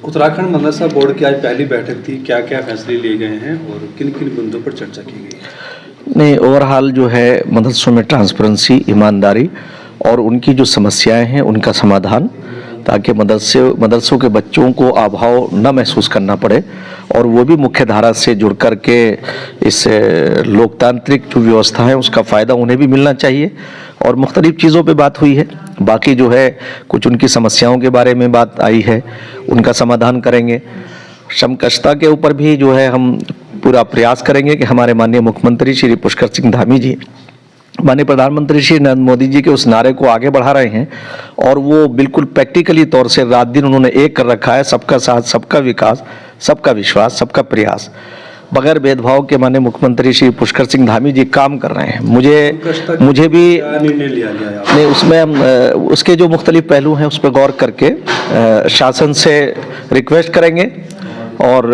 उत्तराखंड मदरसा board की आज पहली बैठक थी, क्या क्या फैसले लिए गए हैं और किन किन मुद्दों पर चर्चा की गई? नहीं, ओवरऑल जो है मदरसों में ट्रांसपेरेंसी, ईमानदारी और उनकी जो समस्याएं हैं उनका समाधान, ताकि मदरसों के बच्चों को अभाव न महसूस करना पड़े और वो भी मुख्य धारा से जुड़ कर के इस लोकतांत्रिक जो व्यवस्था है उसका फ़ायदा उन्हें भी मिलना चाहिए। और मुख्तलिफ़ चीज़ों पे बात हुई है। बाकी जो है कुछ उनकी समस्याओं के बारे में बात आई है, उनका समाधान करेंगे। समकक्षता के ऊपर भी जो है हम पूरा प्रयास करेंगे कि हमारे माननीय मुख्यमंत्री श्री पुष्कर सिंह धामी जी, माननीय प्रधानमंत्री श्री नरेंद्र मोदी जी के उस नारे को आगे बढ़ा रहे हैं और वो बिल्कुल प्रैक्टिकली तौर से रात दिन उन्होंने एक कर रखा है, सबका साथ, सबका विकास, सबका विश्वास, सबका प्रयास। बगैर भेदभाव के माननीय मुख्यमंत्री श्री पुष्कर सिंह धामी जी काम कर रहे हैं। मुझे भी निर्णय लिया गया नहीं, उसमें हम उसके जो मुख्तलिफ पहलू हैं उस पर गौर करके शासन से रिक्वेस्ट करेंगे और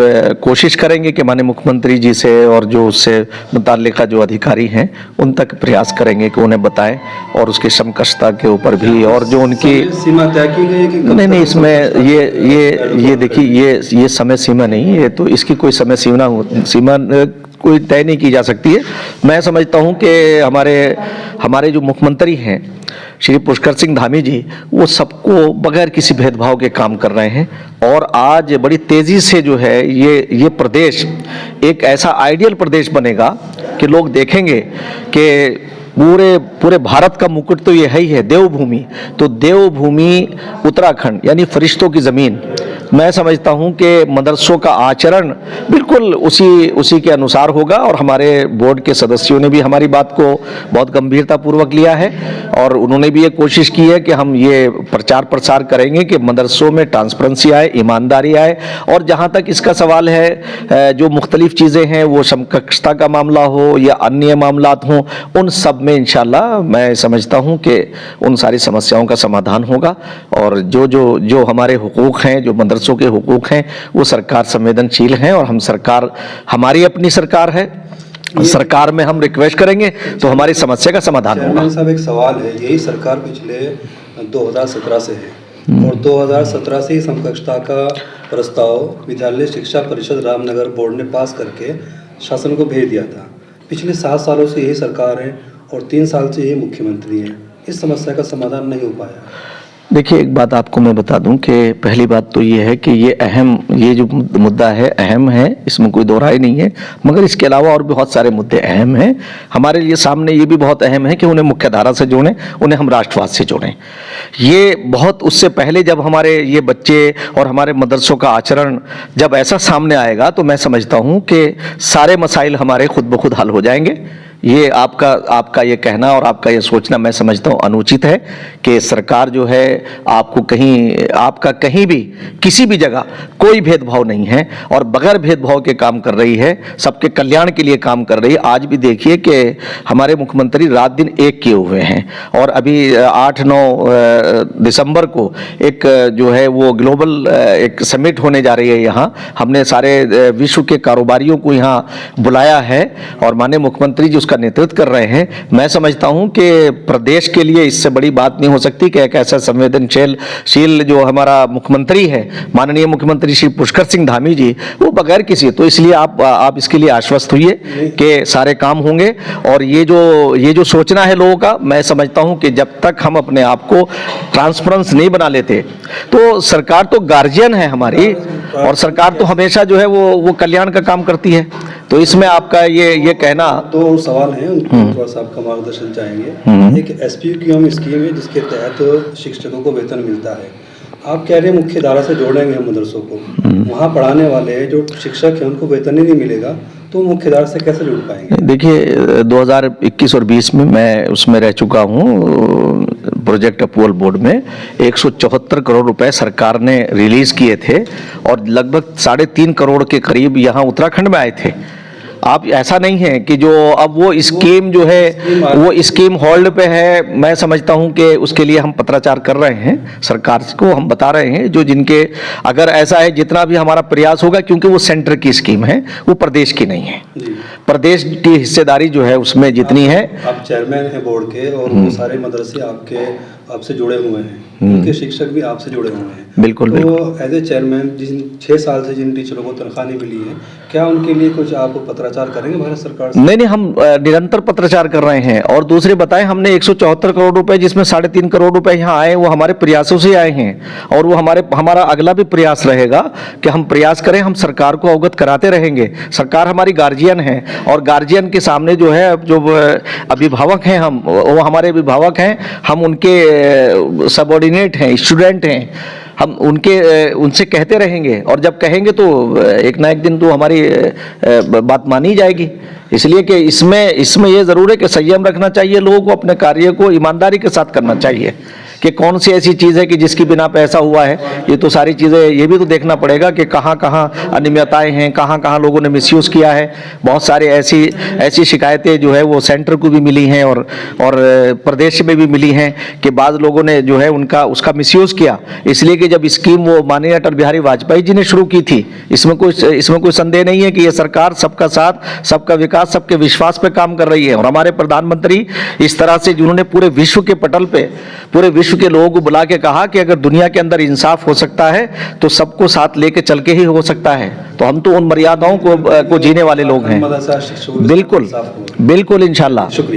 कोशिश करेंगे कि माननीय मुख्यमंत्री जी से और जो उससे मुताल्लिका जो अधिकारी हैं उन तक प्रयास करेंगे कि उन्हें बताएं और उसकी समकक्षता के ऊपर भी और जो उनकी सीमा तय की गई है कि नहीं इसमें ये देखिए ये समय सीमा नहीं है, तो इसकी कोई समय सीमा कोई तय नहीं की जा सकती है। मैं समझता हूँ कि हमारे जो मुख्यमंत्री हैं श्री पुष्कर सिंह धामी जी, वो सबको बगैर किसी भेदभाव के काम कर रहे हैं और आज बड़ी तेज़ी से जो है ये प्रदेश एक ऐसा आइडियल प्रदेश बनेगा कि लोग देखेंगे कि पूरे भारत का मुकुट तो ये है ही है, देवभूमि। तो देवभूमि उत्तराखंड यानी फरिश्तों की ज़मीन। मैं समझता हूँ कि मदरसों का आचरण बिल्कुल उसी के अनुसार होगा और हमारे बोर्ड के सदस्यों ने भी हमारी बात को बहुत गंभीरतापूर्वक लिया है और उन्होंने भी ये कोशिश की है कि हम ये प्रचार प्रसार करेंगे कि मदरसों में ट्रांसपेरेंसी आए, ईमानदारी आए और जहाँ तक इसका सवाल है जो मुख्तलिफ चीज़ें हैं, वो समकक्षता का मामला हो या अन्य मामलात हों, उन सब में इंशाल्लाह मैं समझता हूँ कि उन सारी समस्याओं का समाधान होगा और जो हमारे हुकूक हैं, जो मदरसों के हुकूक हैं, वो सरकार संवेदनशील हैं और हमारी अपनी सरकार है। सरकार में हम रिक्वेस्ट करेंगे तो हमारी समस्या का समाधान होगा। साहब, एक सवाल है, यही सरकार पिछले 2017 से है और 2017 से ही समकक्षता का प्रस्ताव विद्यालय शिक्षा परिषद रामनगर बोर्ड ने पास करके शासन को भेज दिया था। पिछले 7 सालों से यही सरकार है और 3 साल से यही मुख्यमंत्री है, इस समस्या का समाधान नहीं हो पाया। देखिए, एक बात आपको मैं बता दूं कि पहली बात तो ये है कि ये जो मुद्दा है अहम है, इसमें कोई दो राय नहीं है, मगर इसके अलावा और भी बहुत सारे मुद्दे अहम हैं। हमारे लिए सामने ये भी बहुत अहम है कि उन्हें मुख्य धारा से जोड़ें, उन्हें हम राष्ट्रवाद से जोड़ें। ये बहुत उससे पहले जब हमारे ये बच्चे और हमारे मदरसों का आचरण जब ऐसा सामने आएगा तो मैं समझता हूँ कि सारे मसाइल हमारे खुद ब खुद हल हो जाएंगे। ये आपका ये कहना और आपका ये सोचना मैं समझता हूँ अनुचित है कि सरकार जो है आपका कहीं भी किसी भी जगह कोई भेदभाव नहीं है और बगैर भेदभाव के काम कर रही है, सबके कल्याण के लिए काम कर रही है। आज भी देखिए कि हमारे मुख्यमंत्री रात दिन एक किए हुए हैं और अभी 8-9 दिसंबर को एक जो है वो ग्लोबल एक समिट होने जा रही है। यहाँ हमने सारे विश्व के कारोबारियों को यहाँ बुलाया है और माननीय मुख्यमंत्री जी का नेतृत्व कर रहे हैं। मैं समझता हूं कि प्रदेश के लिए इससे बड़ी बात नहीं हो सकती कि एक ऐसा संवेदनशील जो हमारा मुख्यमंत्री है, माननीय मुख्यमंत्री श्री पुष्कर सिंह धामी जी, वो बगैर किसी, तो इसलिए आप इसके लिए आश्वस्त हुइए कि सारे काम होंगे। और ये जो सोचना है लोगों का, मैं समझता हूं कि जब तक हम अपने आप को ट्रांसपेरेंस नहीं बना लेते तो सरकार तो गार्जियन है हमारी और सरकार तो हमेशा जो है वो कल्याण का काम करती है। तो इसमें आपका ये कहना, दो सवाल हैं, उनको थोड़ा सा आपका मार्गदर्शन चाहेंगे। एक SPQM स्कीम है जिसके तहत शिक्षकों को वेतन मिलता है। आप कह रहे हैं मुख्य धारा से जोड़ेंगे हम मदरसों को, वहाँ पढ़ाने वाले जो शिक्षक हैं उनको वेतन ही नहीं मिलेगा तो मुख्य धारा से कैसे जुड़ पाएंगे? देखिए, 2021 और 20 में मैं उसमें रह चुका हूँ प्रोजेक्ट अप्रूवल बोर्ड में। 174 करोड़ रुपए सरकार ने रिलीज किए थे और लगभग 3.5 करोड़ के करीब यहाँ उत्तराखंड में आए थे। आप ऐसा नहीं है कि जो अब वो स्कीम जो है वो स्कीम होल्ड पे है। मैं समझता हूं कि उसके लिए हम पत्राचार कर रहे हैं, सरकार को हम बता रहे हैं जो जिनके, अगर ऐसा है जितना भी हमारा प्रयास होगा, क्योंकि वो सेंटर की स्कीम है, वो प्रदेश की नहीं है। प्रदेश की हिस्सेदारी जो है उसमें जितनी है। आप चेयरमैन हैं बोर्ड के और वो सारे मदरसे आपके आपसे जुड़े हुए हैं, उनके शिक्षक भी आपसे जुड़े हुए हैं। बिल्कुल, तो एज ए चेयरमैन जिन 6 साल से जिन टीचरों को तनख्वाह नहीं मिली है, क्या उनके लिए कुछ आप पत्राचार करेंगे भारत सरकार से? नहीं, हम निरंतर पत्राचार कर रहे हैं। और दूसरे बताएं, हमने 174 करोड़ रुपए, जिसमें 3.5 करोड़ रुपए यहाँ आए, वो हमारे प्रयासों से आए हैं। और वो हमारा अगला भी प्रयास रहेगा कि हम प्रयास करें, हम सरकार को अवगत कराते रहेंगे। सरकार हमारी गार्जियन है, और गार्जियन के सामने जो है, जो अभिभावक हैं, हम वो हमारे अभिभावक हैं, हम उनके सबऑर्डिनेट हैं, स्टूडेंट हैं। हम उनसे कहते रहेंगे, और जब कहेंगे तो एक ना एक दिन तो हमारी बात मानी जाएगी। इसलिए कि इसमें ये ज़रूर है कि संयम रखना चाहिए, लोगों को अपने कार्य को ईमानदारी के साथ करना चाहिए। कि कौन सी ऐसी चीज़ है कि जिसकी बिना पे ऐसा हुआ है, ये तो सारी चीज़ें, ये भी तो देखना पड़ेगा कि कहाँ कहाँ अनियमितताएं हैं, कहाँ कहाँ लोगों ने मिसयूज़ किया है। बहुत सारे ऐसी शिकायतें जो है वो सेंटर को भी मिली हैं, और प्रदेश में भी मिली हैं कि बाद लोगों ने जो है उसका मिसयूज़ किया। इसलिए कि जब स्कीम वो माननीय अटल बिहारी वाजपेयी जी ने शुरू की थी, इसमें कोई संदेह नहीं है कि ये सरकार सबका साथ, सबका विकास, सबके विश्वास पे काम कर रही है। और हमारे प्रधानमंत्री इस तरह से, जिन्होंने पूरे विश्व के पटल पे, पूरे विश्व के लोगों को बुला के कहा कि अगर दुनिया के अंदर इंसाफ हो सकता है तो सबको साथ लेके चल के ही हो सकता है। तो हम तो उन मर्यादाओं को जीने वाले लोग हैं। मदरसा शिक्षकों के साथ बिल्कुल, इंसाफ होगा। बिल्कुल, इंशाल्लाह। शुक्रिया।